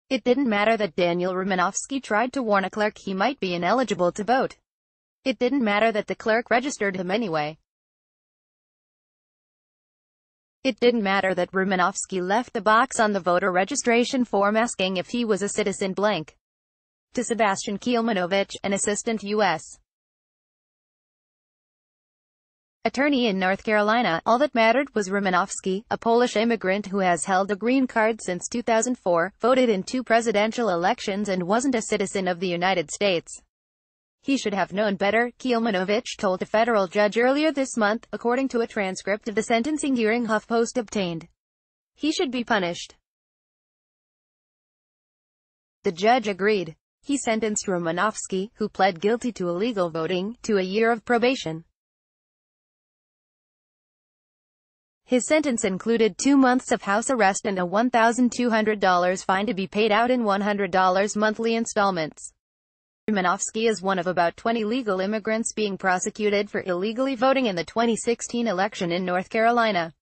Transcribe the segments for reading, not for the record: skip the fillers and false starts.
It didn't matter that Daniel Romanowski tried to warn a clerk he might be ineligible to vote. It didn't matter that the clerk registered him anyway. It didn't matter that Romanowski left the box on the voter registration form asking if he was a citizen blank. To Sebastian Kielmanovich, an assistant U.S. attorney in North Carolina, all that mattered was Romanowski, a Polish immigrant who has held a green card since 2004, voted in 2 presidential elections and wasn't a citizen of the United States. He should have known better, Kielmanovich told a federal judge earlier this month, according to a transcript of the sentencing hearing HuffPost obtained. He should be punished. The judge agreed. He sentenced Romanowski, who pled guilty to illegal voting, to a year of probation. His sentence included 2 months of house arrest and a $1,200 fine to be paid out in $100 monthly installments. Romanowski is one of about 20 legal immigrants being prosecuted for illegally voting in the 2016 election in North Carolina.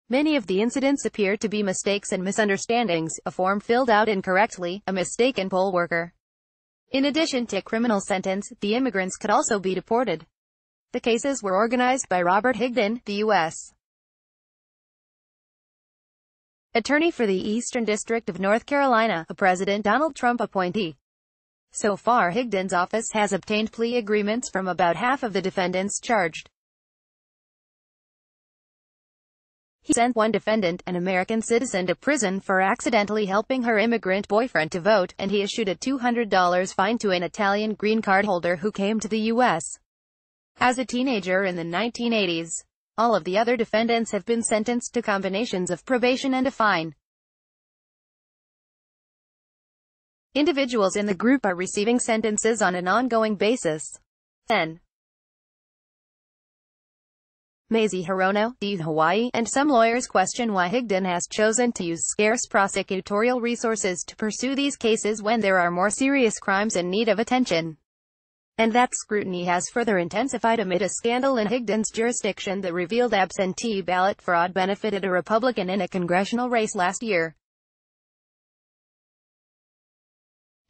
Many of the incidents appear to be mistakes and misunderstandings, a form filled out incorrectly, a mistaken poll worker. In addition to a criminal sentence, the immigrants could also be deported. The cases were organized by Robert Higdon, the U.S. attorney for the Eastern District of North Carolina, a President Donald Trump appointee. So far, Higdon's office has obtained plea agreements from about half of the defendants charged. He sent one defendant, an American citizen, to prison for accidentally helping her immigrant boyfriend to vote, and he issued a $200 fine to an Italian green card holder who came to the U.S. as a teenager in the 1980s. All of the other defendants have been sentenced to combinations of probation and a fine. Individuals in the group are receiving sentences on an ongoing basis. N. Mazie Hirono, D. Hawaii, and some lawyers question why Higdon has chosen to use scarce prosecutorial resources to pursue these cases when there are more serious crimes in need of attention. And that scrutiny has further intensified amid a scandal in Higdon's jurisdiction that revealed absentee ballot fraud benefited a Republican in a congressional race last year.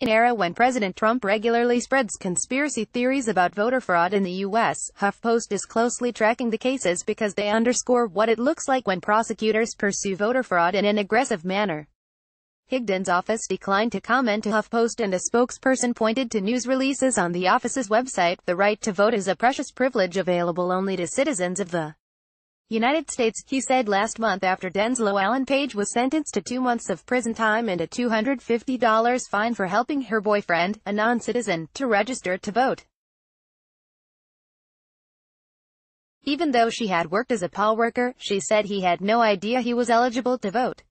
In an era when President Trump regularly spreads conspiracy theories about voter fraud in the U.S., HuffPost is closely tracking the cases because they underscore what it looks like when prosecutors pursue voter fraud in an aggressive manner. Higdon's office declined to comment to HuffPost, and a spokesperson pointed to news releases on the office's website. The right to vote is a precious privilege available only to citizens of the United States, he said last month after Denslow Allen Page was sentenced to 2 months of prison time and a $250 fine for helping her boyfriend, a non-citizen, to register to vote. Even though she had worked as a poll worker, she said he had no idea he was eligible to vote.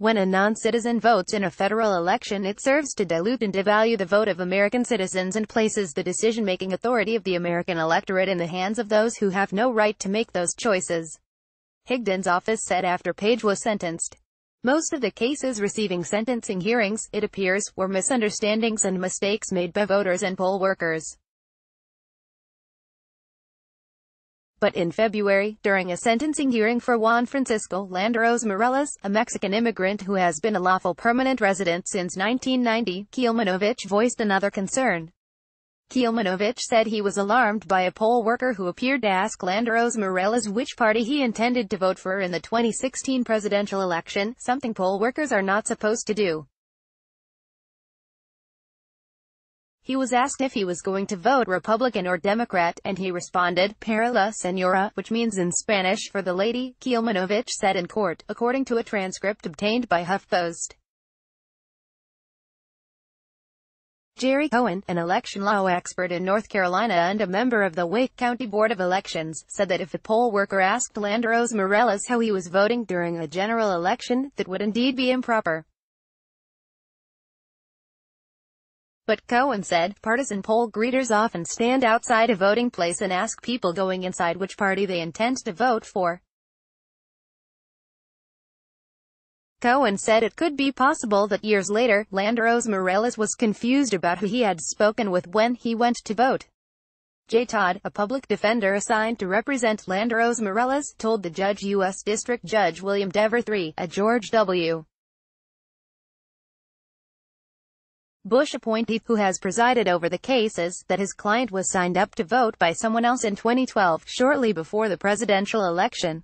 When a non-citizen votes in a federal election, it serves to dilute and devalue the vote of American citizens and places the decision-making authority of the American electorate in the hands of those who have no right to make those choices. Higdon's office said after Page was sentenced. Most of the cases receiving sentencing hearings, it appears, were misunderstandings and mistakes made by voters and poll workers. But in February, during a sentencing hearing for Juan Francisco Landeros Morales, a Mexican immigrant who has been a lawful permanent resident since 1990, Kielmanovich voiced another concern. Kielmanovich said he was alarmed by a poll worker who appeared to ask Landeros Morales which party he intended to vote for in the 2016 presidential election, something poll workers are not supposed to do. He was asked if he was going to vote Republican or Democrat, and he responded, "Para la señora," which means in Spanish, for the lady, Kielmanovich said in court, according to a transcript obtained by HuffPost. Jerry Cohen, an election law expert in North Carolina and a member of the Wake County Board of Elections, said that if a poll worker asked Landeros Morales how he was voting during a general election, that would indeed be improper. But Cohen said, partisan poll greeters often stand outside a voting place and ask people going inside which party they intend to vote for. Cohen said it could be possible that years later, Landeros Morales was confused about who he had spoken with when he went to vote. J. Todd, a public defender assigned to represent Landeros Morales, told the judge U.S. District Judge William Dever III, a George W. Bush appointee, who has presided over the cases, that his client was signed up to vote by someone else in 2012, shortly before the presidential election.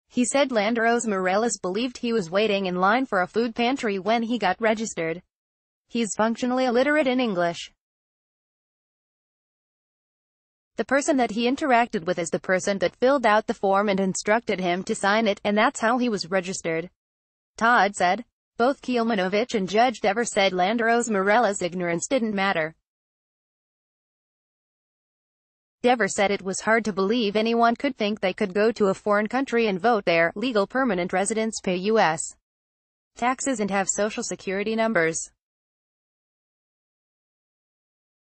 He said Landeros Morales believed he was waiting in line for a food pantry when he got registered. He's functionally illiterate in English. The person that he interacted with is the person that filled out the form and instructed him to sign it, and that's how he was registered, Todd said. Both Kielmanovich and Judge Dever said Landeros Morales' ignorance didn't matter. Dever said it was hard to believe anyone could think they could go to a foreign country and vote there. Legal permanent residents pay U.S. taxes and have social security numbers.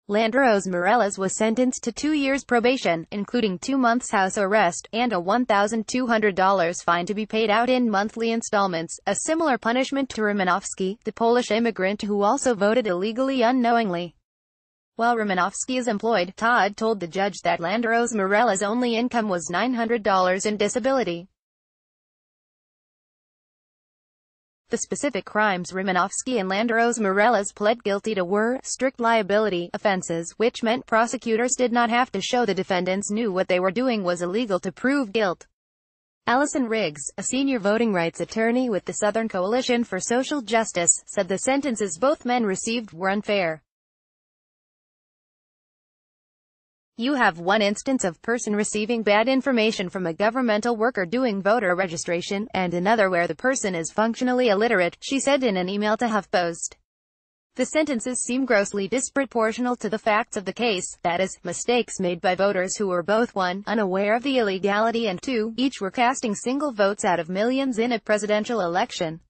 Landeros Morales was sentenced to 2 years probation, including 2 months house arrest, and a $1,200 fine to be paid out in monthly installments, a similar punishment to Romanowski, the Polish immigrant who also voted illegally unknowingly. While Romanowski is employed, Todd told the judge that Landeros Morales' only income was $900 in disability. The specific crimes Romanowski and Landeros Morales pled guilty to were strict liability offenses, which meant prosecutors did not have to show the defendants knew what they were doing was illegal to prove guilt. Allison Riggs, a senior voting rights attorney with the Southern Coalition for Social Justice, said the sentences both men received were unfair. You have one instance of person receiving bad information from a governmental worker doing voter registration, and another where the person is functionally illiterate, she said in an email to HuffPost. The sentences seem grossly disproportional to the facts of the case, that is, mistakes made by voters who were both 1, unaware of the illegality and 2, each were casting single votes out of millions in a presidential election.